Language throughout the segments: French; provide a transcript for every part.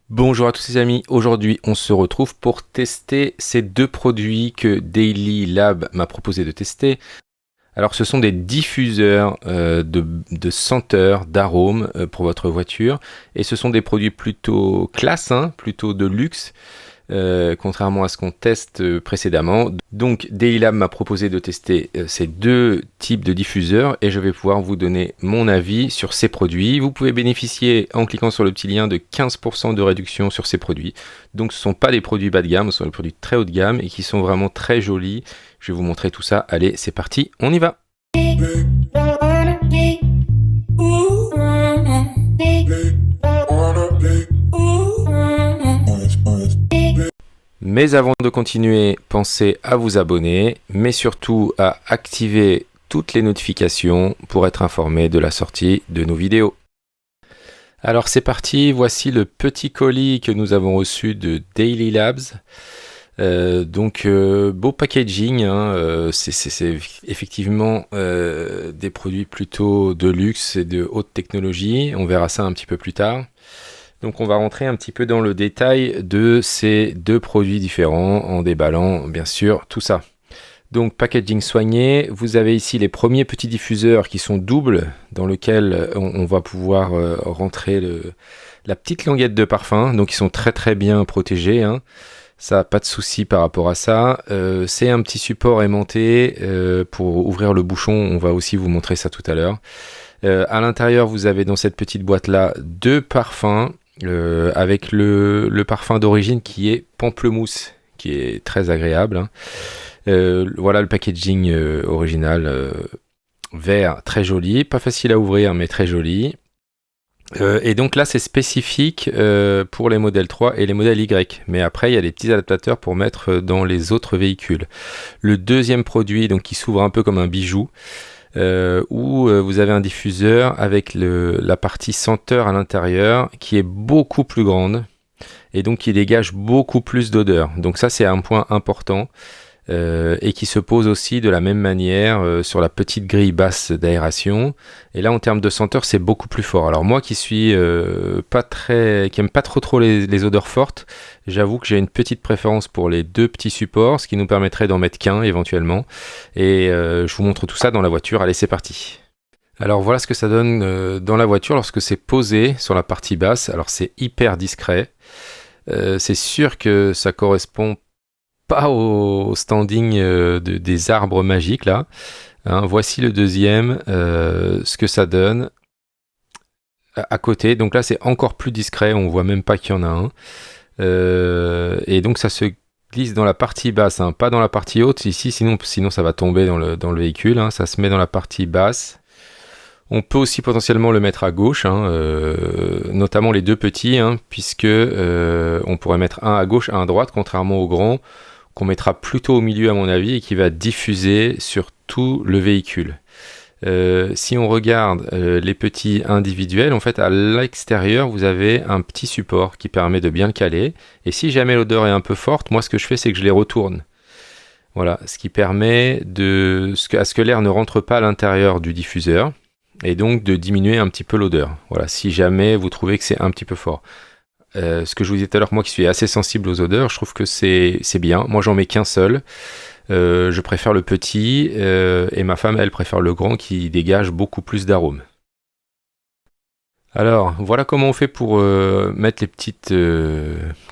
Bonjour à tous les amis, aujourd'hui on se retrouve pour tester ces deux produits que Daily Lab m'a proposé de tester. Alors ce sont des diffuseurs de senteurs, d'arômes pour votre voiture et ce sont des produits plutôt classe, plutôt de luxe. Contrairement à ce qu'on teste précédemment. Donc Daily Lab m'a proposé de tester ces deux types de diffuseurs et je vais pouvoir vous donner mon avis sur ces produits. Vous pouvez bénéficier en cliquant sur le petit lien de 15% de réduction sur ces produits. Donc ce ne sont pas des produits bas de gamme, ce sont des produits très haut de gamme et qui sont vraiment très jolis. Je vais vous montrer tout ça. Allez, c'est parti, on y va. Mais avant de continuer, pensez à vous abonner, mais surtout à activer toutes les notifications pour être informé de la sortie de nos vidéos. Alors c'est parti, voici le petit colis que nous avons reçu de Daily Labs. Beau packaging, c'est effectivement des produits plutôt de luxe et de haute technologie. On verra ça un petit peu plus tard. Donc on va rentrer un petit peu dans le détail de ces deux produits différents en déballant bien sûr tout ça. Donc packaging soigné, vous avez ici les premiers petits diffuseurs qui sont doubles dans lesquels on va pouvoir rentrer la petite languette de parfum. Donc ils sont très bien protégés, Ça, pas de souci par rapport à ça. C'est un petit support aimanté pour ouvrir le bouchon, on va aussi vous montrer ça tout à l'heure. À l'intérieur, vous avez dans cette petite boîte-là deux parfums. Avec le parfum d'origine qui est pamplemousse, qui est très agréable. Voilà le packaging original, vert, très joli, pas facile à ouvrir mais très joli. Et donc là c'est spécifique pour les modèles 3 et les modèles Y, mais après il y a des petits adaptateurs pour mettre dans les autres véhicules. Le deuxième produit donc qui s'ouvre un peu comme un bijou, où vous avez un diffuseur avec la partie senteur à l'intérieur qui est beaucoup plus grande et donc qui dégage beaucoup plus d'odeur. Donc ça c'est un point important et qui se pose aussi de la même manière sur la petite grille basse d'aération. Et là en termes de senteur c'est beaucoup plus fort. Alors moi qui suis qui aime pas trop les odeurs fortes, j'avoue que j'ai une petite préférence pour les deux petits supports, ce qui nous permettrait d'en mettre qu'un éventuellement. Et je vous montre tout ça dans la voiture. Allez, c'est parti. Alors voilà ce que ça donne dans la voiture lorsque c'est posé sur la partie basse. Alors c'est hyper discret. C'est sûr que ça correspond pas au standing des arbres magiques là. Voici le deuxième, ce que ça donne à côté. Donc là c'est encore plus discret, on voit même pas qu'il y en a un. Et donc ça se glisse dans la partie basse, pas dans la partie haute ici, sinon ça va tomber dans le véhicule. Ça se met dans la partie basse. On peut aussi potentiellement le mettre à gauche, notamment les deux petits, puisque on pourrait mettre un à gauche, un à droite, contrairement au grand qu'on mettra plutôt au milieu à mon avis et qui va diffuser sur tout le véhicule. Si on regarde les petits individuels, en fait à l'extérieur vous avez un petit support qui permet de bien le caler, et si jamais l'odeur est un peu forte, moi ce que je fais c'est que je les retourne. Voilà, ce qui permet à ce que l'air ne rentre pas à l'intérieur du diffuseur et donc de diminuer un petit peu l'odeur. Voilà, si jamais vous trouvez que c'est un petit peu fort. Ce que je vous disais tout à l'heure, moi qui suis assez sensible aux odeurs, je trouve que c'est bien. Moi j'en mets qu'un seul. Je préfère le petit et ma femme elle préfère le grand qui dégage beaucoup plus d'arômes. Alors voilà comment on fait pour mettre les petites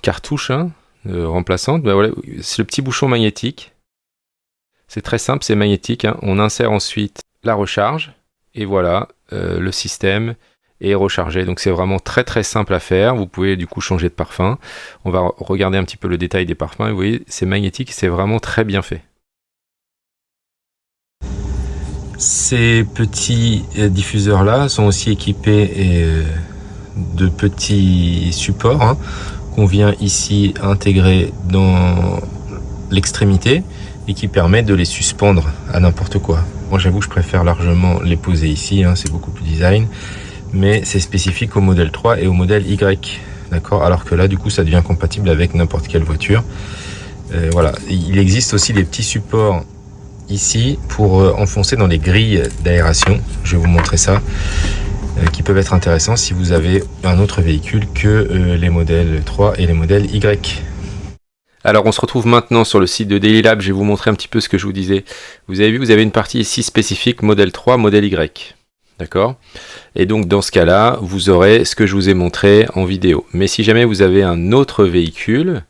cartouches remplaçantes. Voilà, c'est le petit bouchon magnétique. C'est très simple, c'est magnétique. On insère ensuite la recharge et voilà, le système est rechargé. Donc c'est vraiment très simple à faire. Vous pouvez du coup changer de parfum. On va regarder un petit peu le détail des parfums. Et vous voyez, c'est magnétique, c'est vraiment très bien fait. Ces petits diffuseurs là sont aussi équipés de petits supports qu'on vient ici intégrer dans l'extrémité et qui permet de les suspendre à n'importe quoi. Moi j'avoue que je préfère largement les poser ici, c'est beaucoup plus design, mais c'est spécifique au modèle 3 et au modèle Y, d'accord, alors que là du coup ça devient compatible avec n'importe quelle voiture. Voilà, il existe aussi des petits supports ici pour enfoncer dans les grilles d'aération. Je vais vous montrer ça. qui peuvent être intéressants si vous avez un autre véhicule que les modèles 3 et les modèles Y. Alors on se retrouve maintenant sur le site de Daily Lab, je vais vous montrer un petit peu ce que je vous disais. Vous avez vu, vous avez une partie ici spécifique modèle 3, modèle Y. D'accord? Et donc dans ce cas-là, vous aurez ce que je vous ai montré en vidéo. Mais si jamais vous avez un autre véhicule,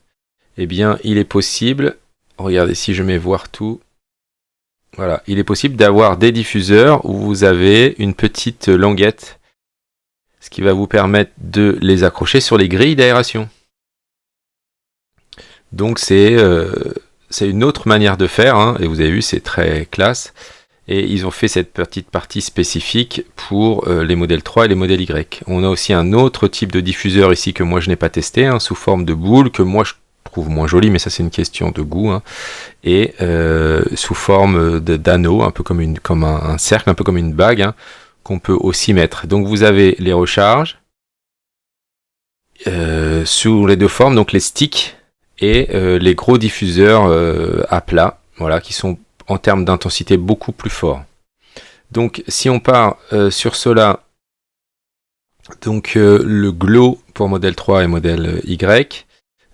eh bien il est possible, regardez si je mets voir tout, voilà, il est possible d'avoir des diffuseurs où vous avez une petite languette, ce qui va vous permettre de les accrocher sur les grilles d'aération. Donc c'est une autre manière de faire, hein, et vous avez vu, c'est très classe. Et ils ont fait cette petite partie spécifique pour les modèles 3 et les modèles Y. On a aussi un autre type de diffuseur ici que moi je n'ai pas testé, hein, sous forme de boule, que moi je trouve moins joli, mais ça c'est une question de goût, hein, et sous forme d'anneau, un peu comme un cercle, un peu comme une bague, hein, qu'on peut aussi mettre. Donc vous avez les recharges sous les deux formes, donc les sticks et les gros diffuseurs à plat, voilà, qui sont en termes d'intensité beaucoup plus forts. Donc si on part sur cela, donc le glow pour modèle 3 et modèle Y,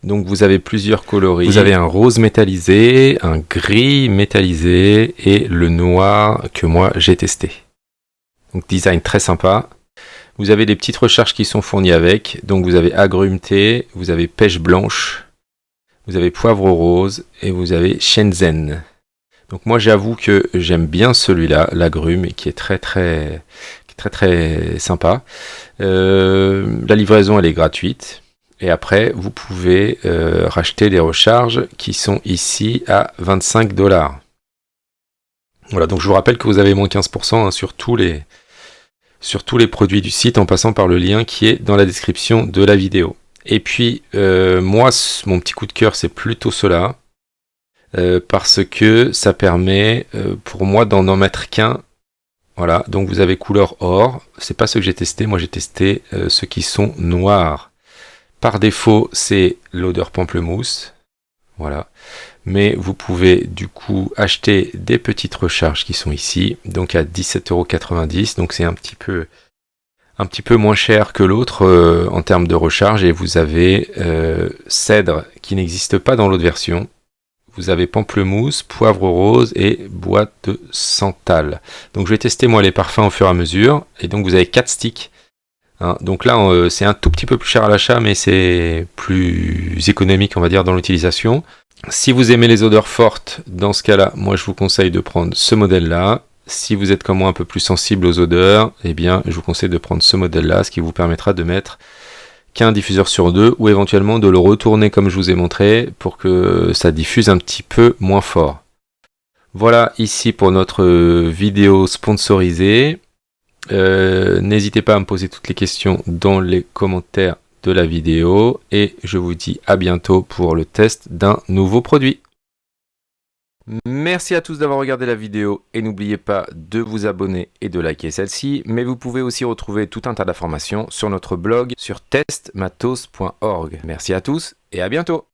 donc vous avez plusieurs coloris. Vous avez un rose métallisé, un gris métallisé et le noir que moi j'ai testé. Donc design très sympa. Vous avez des petites recharges qui sont fournies avec. Donc vous avez agrumes thé, vous avez pêche blanche, vous avez poivre rose et vous avez Shenzhen. Donc moi j'avoue que j'aime bien celui-là, l'agrume, qui est très sympa. La livraison elle est gratuite. Et après, vous pouvez racheter des recharges qui sont ici à 25$. Voilà, donc je vous rappelle que vous avez moins 15% hein, sur tous les produits du site en passant par le lien qui est dans la description de la vidéo. Et puis, moi, mon petit coup de cœur, c'est plutôt cela. Parce que ça permet pour moi d'en mettre qu'un. Voilà, donc vous avez couleur or. C'est pas ceux que j'ai testé, moi j'ai testé ceux qui sont noirs. Par défaut, c'est l'odeur pamplemousse, voilà. Mais vous pouvez du coup acheter des petites recharges qui sont ici, donc à 17,90 €. Donc c'est un petit peu moins cher que l'autre en termes de recharge. Et vous avez cèdre qui n'existe pas dans l'autre version. Vous avez pamplemousse, poivre rose et boîte de santal. Donc je vais tester moi les parfums au fur et à mesure. Et donc vous avez 4 sticks. Hein, donc là, c'est un tout petit peu plus cher à l'achat, mais c'est plus économique, on va dire, dans l'utilisation. Si vous aimez les odeurs fortes, dans ce cas-là, moi je vous conseille de prendre ce modèle-là. Si vous êtes comme moi un peu plus sensible aux odeurs, eh bien, je vous conseille de prendre ce modèle-là, ce qui vous permettra de mettre qu'un diffuseur sur deux, ou éventuellement de le retourner comme je vous ai montré, pour que ça diffuse un petit peu moins fort. Voilà ici pour notre vidéo sponsorisée. N'hésitez pas à me poser toutes les questions dans les commentaires de la vidéo et je vous dis à bientôt pour le test d'un nouveau produit. Merci à tous d'avoir regardé la vidéo et n'oubliez pas de vous abonner et de liker celle-ci, mais vous pouvez aussi retrouver tout un tas d'informations sur notre blog sur testmatos.org. Merci à tous et à bientôt.